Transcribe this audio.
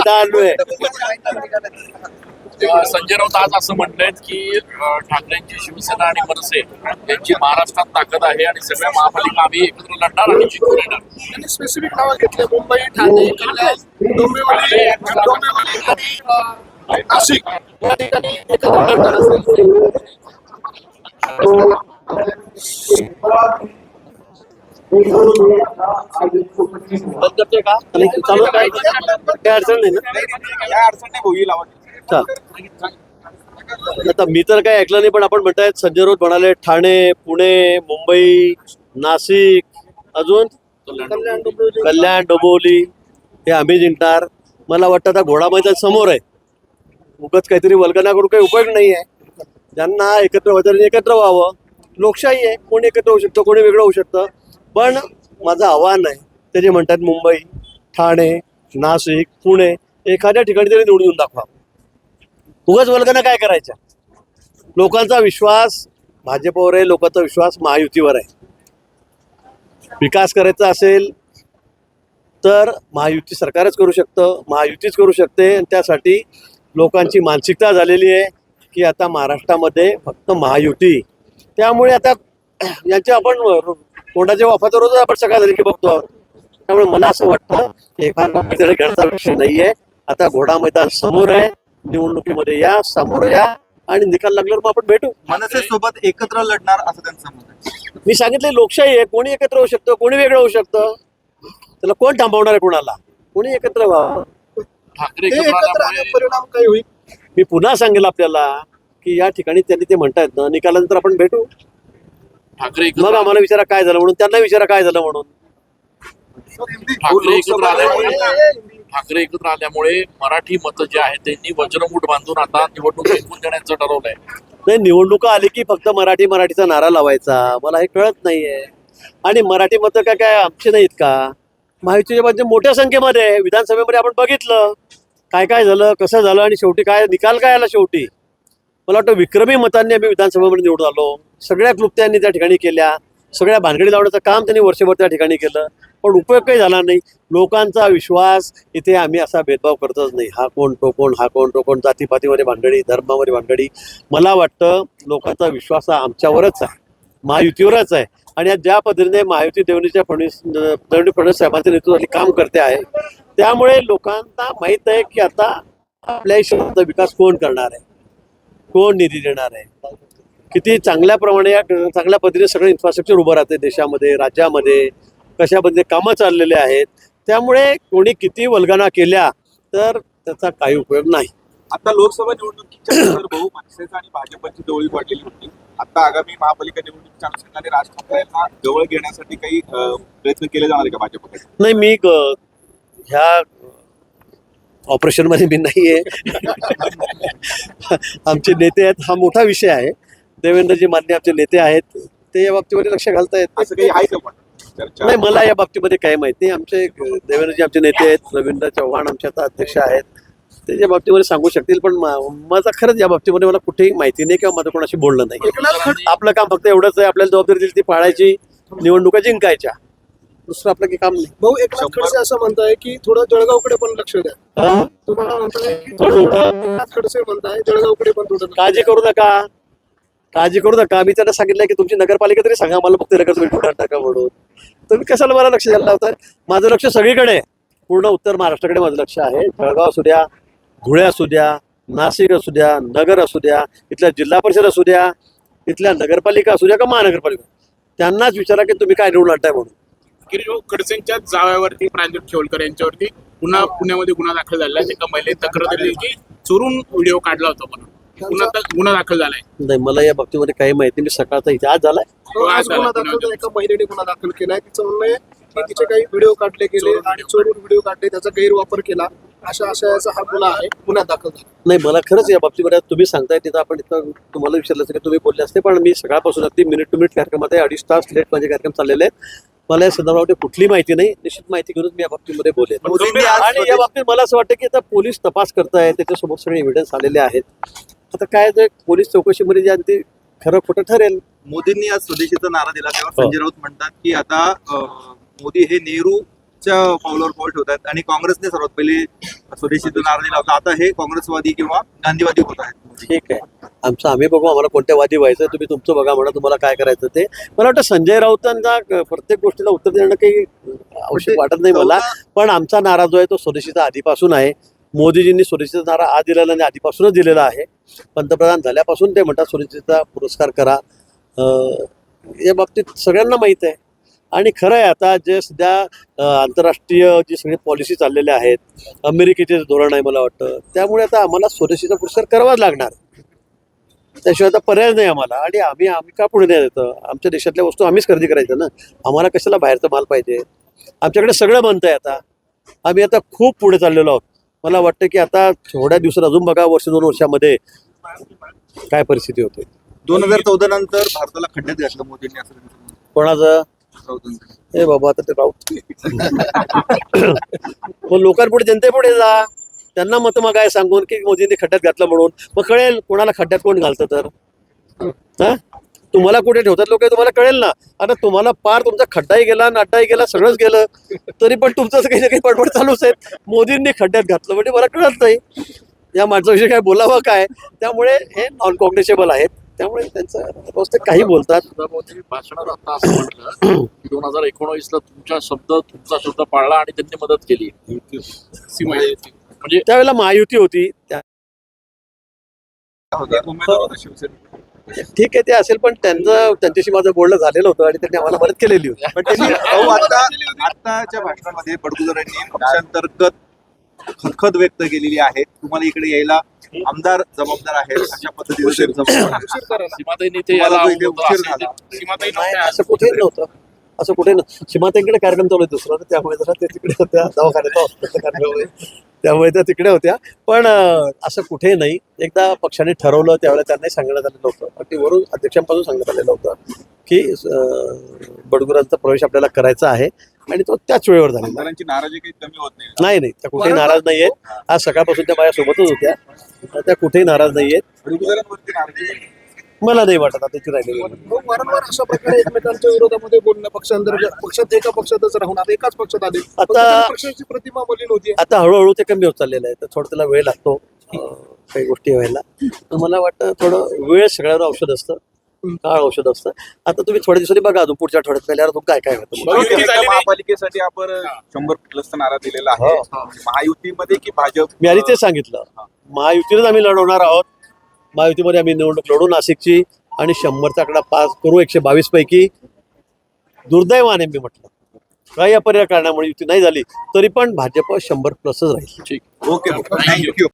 मैदान में। संजय राऊत आज असं म्हणतायत की ठाकरेंची शिवसेना आणि मनसे यांची महाराष्ट्रात ताकद आहे आणि सगळ्या महापालिका आम्ही एकत्र लढणार आणि जिंकून येणार. त्यांनी स्पेसिफिक नावं घेतले मुंबई, ठाणे, कल्याण, डोंबिवली आणि नाशिक या ठिकाणी एकत्र लढणार असेल. बंद करतोय का चालू काय अडचण नाही ना होईल आता मी तर काय ऐकलं नाही पण आपण म्हणतायत संजय राऊत म्हणाले ठाणे, पुणे, मुंबई, नाशिक, अजून कल्याण, डोंबिवली हे आम्ही जिंकणार. मला वाटतं आता घोडा मैदान समोर आहे. उगाच काहीतरी वल्गना करून काही उपयोग नाही आहे. ज्यांना एकत्र व्हायचं एकत्र व्हावं. लोकशाही आहे, कोणी एकत्र होऊ शकतं, कोणी वेगळं होऊ शकतं. पण माझं आव्हान आहे ते जे म्हणतात मुंबई, ठाणे, नाशिक, पुणे एखाद्या ठिकाणी तरी निवडून येऊन दाखवा. उगाच वल्गना काय करायच्या. लोकांचा विश्वास भाजपवर आहे, लोकांचा विश्वास महायुतीवर आहे. विकास करायचा असेल तर महायुती सरकारच करू शकतं, महायुतीच करू शकते. आणि त्यासाठी लोकांची मानसिकता झालेली आहे की आता महाराष्ट्रामध्ये फक्त महायुती. त्यामुळे आता यांच्या आपण तोंडाच्या वाफाचा रोज आपण सगळ्या तरीके बघतो. त्यामुळे मला असं वाटतं की एखादा घरचा विषय नाहीये. आता घोडा मैदान समोर आहे. निवडणुकीमध्ये या, समोर या आणि निकाल लागल्यावर मग आपण भेटू. मनसे सोबत एकत्र लढणार असं त्यांचं मत आहे. मी सांगितले लोकशाही आहे, कोणी एकत्र होऊ शकतं, कोणी वेगळं होऊ शकतं. त्याला कोण थांबवणार आहे कोणाला. कोणी एकत्र व्हावं. ठाकरे ते एकत्र एकत्र आल्यामुळे आले परिणाम काय होईल? मी पुन्हा सांगेल आपल्याला की या ठिकाणी त्यांनी ते म्हणतायत ना निकालानंतर आपण भेटू. ठाकरे मग एकत्र आम्हाला विचारा काय झालं म्हणून, त्यांना विचारा काय झालं म्हणून. ठाकरे एकत्र आल्यामुळे मराठी मतं जे आहेत त्यांनी वज्रमूठ बांधून आता निवडणूक जिंकून देण्याचं ठरवलंय. नाही निवडणुका आली की फक्त मराठीचा नारा लावायचा मला हे कळत नाहीये. आणि मराठी मतं काय काय आमची नाहीत का. महायुतीच्या बाजूने मोठ्या संख्येमध्ये विधानसभेमध्ये आपण बघितलं काय काय झालं, कसं झालं आणि शेवटी काय निकाल काय आला. शेवटी मला वाटतं विक्रमी मतांनी आम्ही विधानसभेमध्ये निवडून आलो. सगळ्या क्लुप्त्यांनी त्या ठिकाणी केल्या, सगळ्या भानगडी लावण्याचं काम त्यांनी वर्षभर त्या ठिकाणी केलं. पण उपयोग काही झाला नाही. लोकांचा विश्वास इथे आम्ही असा भेदभाव करतच नाही. हा कोण तो कोण, हा कोण तो कोण, जातीपातीमध्ये भानगडी, धर्मामध्ये भानगडी. मला वाटतं लोकांचा विश्वास हा आमच्यावरच आहे, महायुतीवरच आहे. आणि आज ज्या पद्धतीने महायुती देवेंद्र फडणवीस साहेबांच्या नेतृत्वाखाली काम करते आहे त्यामुळे लोकांना माहीत आहे की आता आपल्या शहराचा विकास कोण करणार आहे, कोण निधी देणार आहे. किती चांगल्या पद्धतीने सगळं इन्फ्रास्ट्रक्चर उभं राहते देशामध्ये, राज्यामध्ये कशा पद्धतीने कामं चाललेले आहेत. त्यामुळे कोणी किती वल्गना केल्या तर त्याचा काही उपयोग नाही. आता लोकसभा निवडणुकीच्या नंतर बहु मनसेचा आणि भाजपची जवळीक वाढलेली होती. आता आगामी महापालिका निवडणुकीच्या अनुषंगाने राज ठाकरेंना जवळ घेण्यासाठी काही प्रयत्न केले जाणार आहे का भाजपकडे? नाही मी ह्या ऑपरेशन मध्ये मी नाहीये. आमचे नेते आहेत, हा मोठा विषय आहे. देवेंद्रजी मान्य आमचे नेते आहेत, ते या बाबतीमध्ये लक्ष घालतायत. असं काही आहे का पण चर्चा? नाही मला या बाबतीमध्ये काही माहिती नाही. आमचे देवेंद्रजी आमचे नेते आहेत, रवींद्र चव्हाण आमचे आता अध्यक्ष आहेत, त्याच्या बाबतीमध्ये सांगू शकतील. पण माझा खरंच या बाबतीमध्ये मला कुठेही माहिती नाही किंवा माझं कोणाशी बोलणं नाही. आपलं काम फक्त एवढंच आहे, आपल्याला जबाबदारी दिली ती पाळायची, निवडणुका जिंकायच्या, दुसरं आपलं काही काम नाही. भाऊ एकनाथ खडसे असं म्हणताय की थोडं जळगावकडे पण लक्ष द्या. तुम्हाला म्हणताय की एकनाथ खडसे म्हणताय जळगावकडे पण थोडं काळजी करू नका, काळजी करू नका. मी त्यांना सांगितलं की तुमची नगरपालिका तरी सांगा मला, फक्त नगर तुम्ही टाका म्हणून. तुम्ही कशाला मला लक्ष द्यायला लावताय. माझं लक्ष सगळीकडे, पूर्ण उत्तर महाराष्ट्राकडे माझं लक्ष आहे. जळगाव असू द्या, धुळे असू द्या, नाशिक असू द्या, नगर असू द्या, इथल्या जिल्हा परिषद असू द्या, इथल्या नगरपालिका असू द्या का महानगरपालिका, त्यांनाच विचारा की तुम्ही काय निवडून आणताय म्हणून. खडसेंच्या जावयावरती प्रांजल खेवलकर यांच्यावरती पुन्हा पुण्यामध्ये गुन्हा दाखल झाला आहे. एका महिलेने तक्रार दिली की चोरून व्हिडिओ काढला होता म्हणून गुन्हा दाखल झालाय. नाही मला या बाबतीमध्ये काही माहिती. मी सकाळचा इथे आज झालाय. आज गुन्हा दाखल, एका महिलेने गुन्हा दाखल केलाय. तिचं म्हणणं आहे की तिचे काही व्हिडिओ काढले गेले आणि चोरून व्हिडिओ काढले, त्याचा गैरवापर केला, अशा आशयाचा हा गुन्हा आहे, गुन्हा दाखल झाला. नाही मला खरंच या बाबतीमध्ये तुम्ही सांगताय तिथं आपण इथं तुम्हाला विचारलं असतं की तुम्ही बोलले असते. पण मी सकाळपासून अगदी मिनिट टू मिनिट कार्यक्रमात आहे, 2.5 तास लेट माझे कार्यक्रम चाललेले आहेत. मला या संदर्भामध्ये कुठली माहिती नाही. निश्चित माहिती घेऊनच मी या बाबतीमध्ये बोलेन. आणि या बाबतीत मला असं वाटतं की आता पोलीस तपास करतायत, त्याच्यासमोर सगळे एव्हिडन्स आलेले आहेत. आता काय ते पोलीस चौकशीमध्ये जे आहे ते खरं खोटं ठरेल. मोदींनी आज स्वदेशीचा नारा दिला तेव्हा संजय राऊत म्हणतात की आता मोदी हे नेहरू काँग्रेसच्या पावलावर पाऊल ठेवतात आणि काँग्रेसने सर्वात पहिले स्वदेशीचा नारा दिला होता. आता हे काँग्रेसवादी किंवा गांधीवादी होत आहेत. ठीक आहे, आमचं आम्ही बघू, आम्हाला कोणत्या वादी व्हायचं तुम्ही तुमचं बघा, म्हणा तुम्हाला काय करायचं ते. मला वाटतं संजय राऊतांना प्रत्येक गोष्टीला उत्तर देणं काही आवश्यक वाटत नाही मला. पण आमचा नारा जो आहे तो स्वदेशीचा आधीपासून आहे. मोदीजींनी स्वदेशीचा नारा आज दिलेला नाही, आधीपासूनच दिलेला आहे. पंतप्रधान झाल्यापासून ते म्हणतात स्वदेशीचा पुरस्कार करा. या बाबतीत सगळ्यांना माहीत आहे. आणि खरं आहे, आता जे सध्या आंतरराष्ट्रीय जी सगळी पॉलिसी चाललेल्या आहेत, अमेरिकेचे धोरण आहे मला वाटतं, त्यामुळे आता आम्हाला स्वदेशीचा पुरस्कार करावाच लागणार. त्याशिवाय आता पर्याय नाही आम्हाला. आणि आम्ही का पुढे नाही देतं? आमच्या देशातल्या वस्तू आम्हीच खरेदी करायचं ना. आम्हाला कशाला बाहेरचा माल पाहिजे? आमच्याकडे सगळं बनतंय आता. आम्ही आता खूप पुढे चाललेलो आहोत. मला वाटतं की आता थोड्या दिवसात अजून बघा, वर्ष 2 वर्षामध्ये काय परिस्थिती होते. 2014 नंतर भारताला खड्ड्यात घातलं मोदींनी असं त्यांचं कोणाचं? म्हणणं. हे बाबा, आता ते राऊत पण लोकांपुढे, जनतेपुढे जा, त्यांना मत मागाय सांगून की मोदींनी खड्ड्यात घातलं म्हणून. मग कळेल कोणाला खड्ड्यात कोण घालतं तर. हा, तुम्हाला कुठे ठेवतात लोक तुम्हाला कळेल ना. आता तुम्हाला पार तुमचा खड्डाही गेला, नाड्डाही गेला, सगळंच गेलं, तरी पण तुमचं काही ना काही बडबड चालूच आहे. मोदींनी खड्ड्यात घातलं म्हणजे मला कळत नाही या माणसाविषयी काय बोलावं काय. त्यामुळे हे नॉन कॉग्निशेबल आहेत. त्यामुळे त्यांचं रोज ते काही बोलतात. मोदी भाषणात आता असं म्हटलं की 2019ला तुमचा शब्द पाळला आणि त्यांनी मदत केली. सीमा युती. म्हणजे त्यावेळेला महायुती होती. एक उमेदवार होता शिवसेना. ठीक आहे, ते असेल, पण त्यांच्याशी माझं बोलणं झालेलं होतं आणि त्यांनी आम्हाला मदत केलेली होती. पण त्यांनी आताच्या भाषणामध्ये बडगुजरांनी पक्षांतर्गत खदखद व्यक्त केलेली आहे. तुम्हाला इकडे यायला आमदार जबाबदार आहेत अशा पद्धतीने सीमाताईंनी इथे यायला तुम्हाला जो इथे आवडतं उशीर असेल झाला. ते- सीमाताई नाही, नव्हत्या. असं कुठेच नव्हतं. असं कुठे नव्हतं. सीमाताईंकडे कार्यक्रम चालू आहे दुसरा, त्यामुळे जरा ते तिकडे होत्या, दवाखान्यात हॉस्पिटलचा कार्यक्रम आहे, त्यामुळे त्या तिकडे होत्या. पण असं कुठे नाही. एकदा पक्षाने ठरवलं त्यावेळेला त्यांनाही सांगण्यात आलेलं होतं, अगदी वरून अध्यक्षांपासून सांगण्यात आलेलं होतं की बडगुरांचा प्रवेश आपल्याला करायचा आहे आणि तो त्याच वेळेवर झालेला. आमदारांची नाराजी काही कमी होत नाही. नाही नाही, त्या कुठेही नाराज नाहीये. आज सकाळपासून त्या माझ्यासोबतच होत्या. त्या कुठेही नाराज नाहीयेत. बडगुजरांवरती नाराजी आहे. मला नाही वाटत आता ती राहिलेली. मग वारंवार अशा प्रकारे एकमेकांच्या विरोधामध्ये बोलणं, पक्षांतर्गत पक्षात एका पक्षातच राहून आता एकाच पक्षात आले. आता- पक्षाची प्रतिमा मलिन होती. आता हळूहळू ते कमी होत चाललेलं आहे. तर थोडं त्याला वेळ लागतो काही गोष्टी व्हायला. तर मला वाटतं थोडं वेळ सगळ्यावर औषध असतं, काळ औषध असतं. आता तुम्ही थोड्या दिवसांनी बघा, अजून पुढच्या आठवड्यात पहिल्यावर काय काय होतं. महायुती एका झाली नाही. महापालिकेसाठी आपण 100+ नारा दिलेला आहे. महायुतीमध्ये की भाजप? मी आधी ते सांगितलं, महायुतीनेच आम्ही लढवणार आहोत. महायुतीमध्ये आम्ही निवडणूक लढू नाशिकची आणि 100चा आकडा पास करू 122 पैकी. दुर्दैवाने मी म्हटलं काही अपरिहार्य कारणामुळे युती नाही झाली तरी पण भाजप 100+ राहील. ठीक. Okay, thank you.